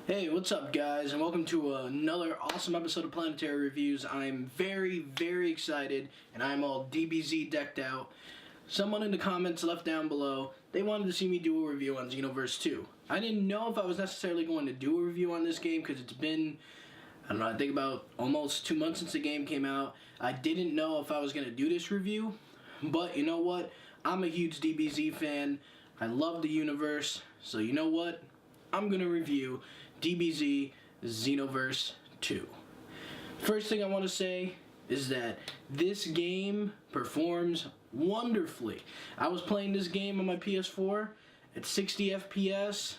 Hey, what's up guys, and welcome to another awesome episode of Planetary Reviews. I'm very excited, and I'm all DBZ decked out. Someone in the comments left down below, they wanted to see me do a review on Xenoverse 2. I didn't know if I was necessarily going to do a review on this game because it's been, I don't know, I think about almost 2 months since the game came out. I didn't know if I was going to do this review, but you know what? I'm a huge DBZ fan. I love the universe, so you know what? I'm going to review DBZ Xenoverse 2. First thing I want to say is that this game performs wonderfully. I was playing this game on my PS4 at 60 FPS.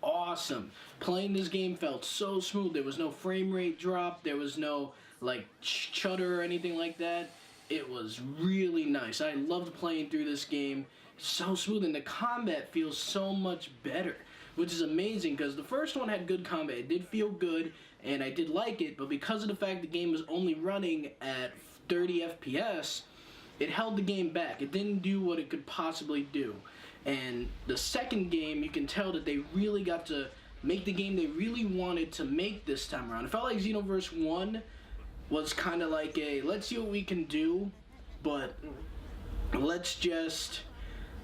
Awesome. Playing this game felt so smooth. There was no frame rate drop. There was no like chutter or anything like that. It was really nice. I loved playing through this game. So smooth, and the combat feels so much better, which is amazing because the first one had good combat. It did feel good and I did like it, but because of the fact the game was only running at 30 FPS, it held the game back. It didn't do what it could possibly do. And the second game, you can tell that they really got to make the game they really wanted to make this time around. It felt like Xenoverse 1 was kind of like a, let's see what we can do, but let's just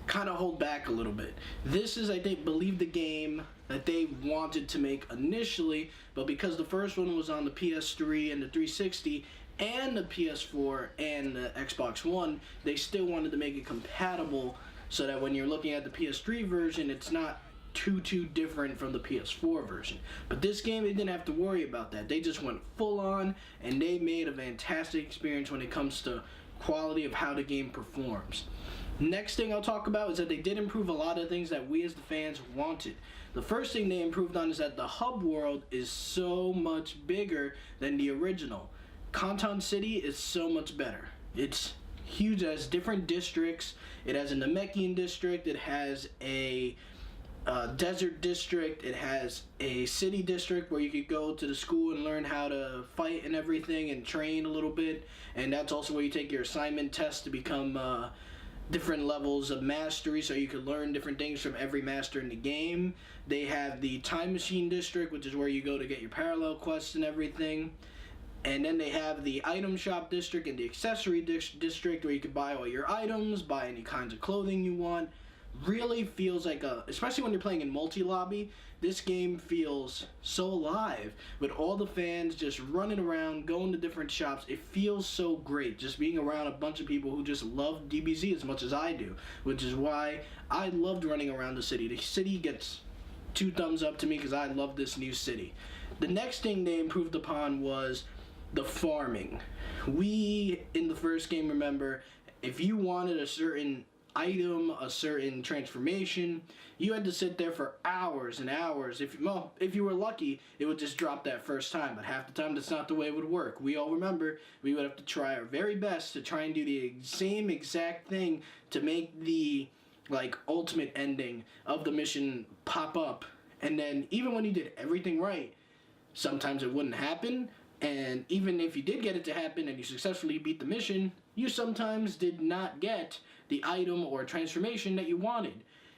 kind of hold back a little bit. This is, I believe, the game that they wanted to make initially, but because the first one was on the PS3 and the 360 and the PS4 and the Xbox One, they still wanted to make it compatible so that when you're looking at the PS3 version, it's not too different from the PS4 version. But this game, they didn't have to worry about that. They just went full on, and they made a fantastic experience when it comes to quality of how the game performs. Next thing I'll talk about is that they did improve a lot of things that we as the fans wanted. The first thing they improved on is that the hub world is so much bigger than the original. Canton City is so much better. It's huge. It has different districts. It has a Namekian district. It has a desert district. It has a city district where you could go to the school and learn how to fight and everything and train a little bit. And that's also where you take your assignment test to become different levels of mastery, so you can learn different things from every master in the game. They have the time machine district, which is where you go to get your parallel quests and everything. And then they have the item shop district and the accessory district where you can buy all your items, buy any kinds of clothing you want. Really feels like especially when you're playing in multi-lobby, this game feels so alive with all the fans just running around, going to different shops. It feels so great just being around a bunch of people who just love DBZ as much as I do, which is why I loved running around the city. The city gets 2 thumbs up to me because I love this new city. The next thing they improved upon was the farming. We, in the first game, remember, if you wanted a certain item, a certain transformation, you had to sit there for hours and hours. If you were lucky, it would just drop that first time, but half the time that's not the way it would work. We all remember we would have to try our very best to try and do the same exact thing to make the ultimate ending of the mission pop up. And then even when you did everything right, sometimes it wouldn't happen. And even if you did get it to happen and you successfully beat the mission, you sometimes did not get the item or transformation that you wanted.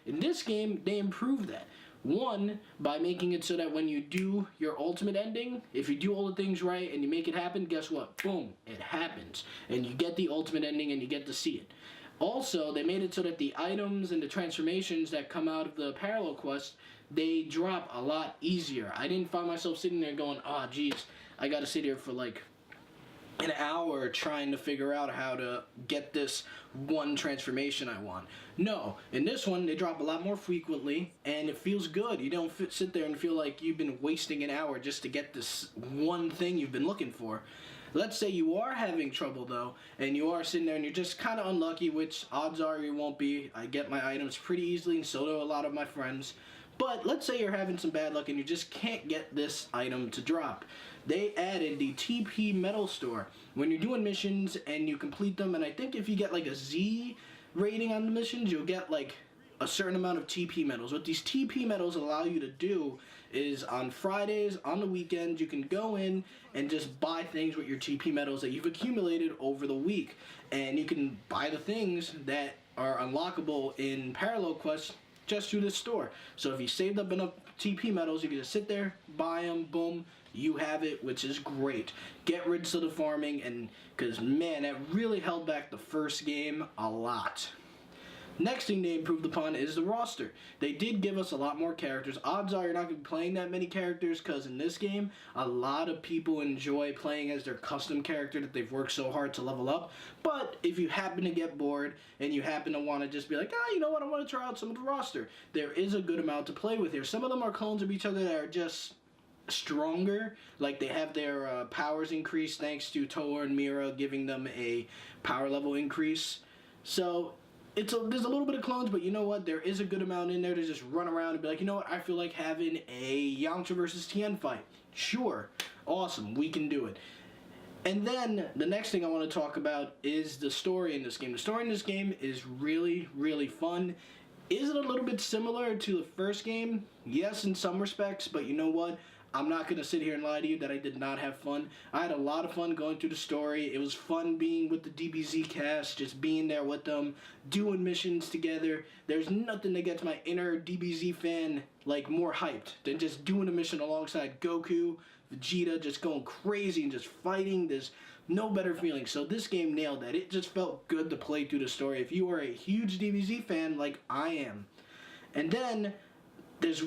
In this game, they improved that. One, by making it so that when you do your ultimate ending, if you do all the things right and you make it happen, guess what? Boom, it happens. And you get the ultimate ending and you get to see it. Also, they made it so that the items and the transformations that come out of the parallel quest, they drop a lot easier. I didn't find myself sitting there going, oh geez, I gotta sit here for like an hour trying to figure out how to get this one transformation I want. No, in this one they drop a lot more frequently and it feels good. You don't sit there and feel like you've been wasting an hour just to get this one thing you've been looking for. Let's say you are having trouble though, and you are sitting there and you're just kind of unlucky, which odds are you won't be. I get my items pretty easily and so do a lot of my friends. But let's say you're having some bad luck and you just can't get this item to drop. They added the TP Medal Store. When you're doing missions and you complete them, and I think if you get like a Z rating on the missions, you'll get like a certain amount of TP medals. What these TP medals allow you to do is on Fridays, on the weekends, you can go in and just buy things with your TP medals that you've accumulated over the week. And you can buy the things that are unlockable in parallel quests just through this store. So if you saved up enough TP medals, you can just sit there, buy them, boom, you have it, which is great. Get rid of the farming, and because man, that really held back the first game a lot. Next thing they improved upon is the roster. They did give us a lot more characters. Odds are you're not going to be playing that many characters, because in this game, a lot of people enjoy playing as their custom character that they've worked so hard to level up. But if you happen to get bored and you happen to want to just be like, you know what, I want to try out some of the roster, there is a good amount to play with here. Some of them are clones of each other that are just stronger, like they have their powers increased thanks to Toa and Mira giving them a power level increase. So there's a little bit of clones, but you know what? There is a good amount in there to just run around and be like, you know what? I feel like having a Yamcha versus Tien fight. Sure. Awesome. We can do it. And then the next thing I want to talk about is the story in this game. The story in this game is really, really fun. Is it a little bit similar to the first game? Yes, in some respects, but you know what? I'm not going to sit here and lie to you that I did not have fun. I had a lot of fun going through the story. It was fun being with the DBZ cast, just being there with them, doing missions together. There's nothing that gets my inner DBZ fan like more hyped than just doing a mission alongside Goku, Vegeta, just going crazy and just fighting. There's no better feeling. So this game nailed that. It just felt good to play through the story if you are a huge DBZ fan like I am. And then there's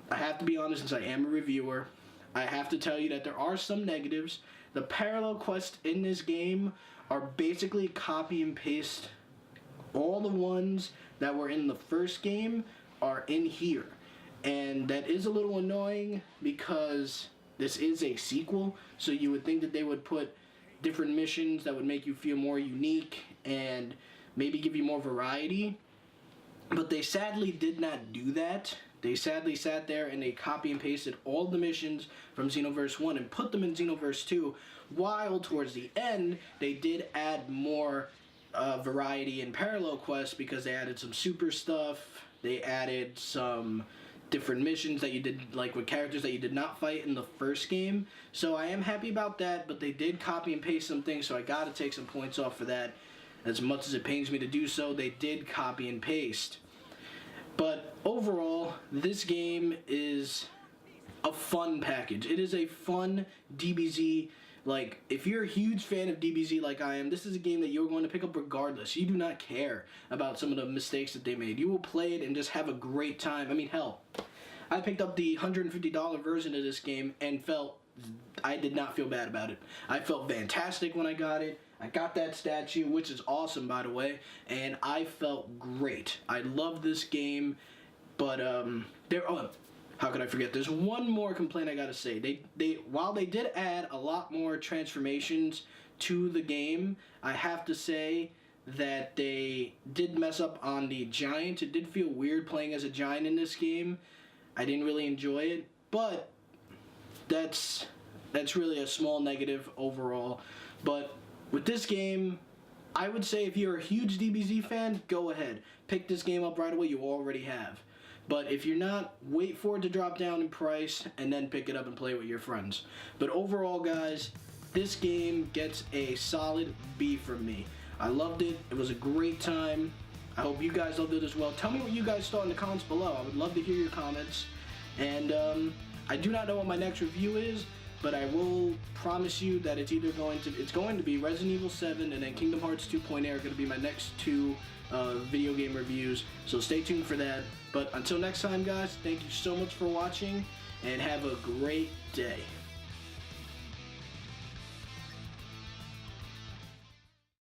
I have to be honest, since I am a reviewer, I have to tell you that there are some negatives. The parallel quests in this game are basically copy and paste. All the ones that were in the first game are in here. And that is a little annoying because this is a sequel, so you would think that they would put different missions that would make you feel more unique and maybe give you more variety. But they sadly did not do that. They sadly sat there and they copy and pasted all the missions from Xenoverse 1 and put them in Xenoverse 2, while towards the end they did add more variety in parallel quests because they added some super stuff, they added some different missions that you did, like with characters that you did not fight in the first game. So I am happy about that, but they did copy and paste some things, so I gotta take some points off for that. As much as it pains me to do so, they did copy and paste. But overall, this game is a fun package. It is a fun DBZ. Like, if you're a huge fan of DBZ like I am, this is a game that you're going to pick up regardless. You do not care about some of the mistakes that they made. You will play it and just have a great time. I mean, hell, I picked up the $150 version of this game and I did not feel bad about it. I felt fantastic when I got it. I got that statue, which is awesome, by the way, and I felt great. I love this game, but how could I forget? There's one more complaint I gotta say. While they did add a lot more transformations to the game, I have to say that they did mess up on the giant. It did feel weird playing as a giant in this game. I didn't really enjoy it, but that's really a small negative overall. But with this game, I would say if you're a huge DBZ fan, go ahead. Pick this game up right away, you already have. But if you're not, wait for it to drop down in price and then pick it up and play with your friends. But overall, guys, this game gets a solid B from me. I loved it. It was a great time. I hope you guys loved it as well. Tell me what you guys thought in the comments below. I would love to hear your comments. And I do not know what my next review is, but I will promise you that it's going to be Resident Evil 7 and then Kingdom Hearts 2.0 are going to be my next two video game reviews, so stay tuned for that. But until next time, guys, thank you so much for watching and have a great day.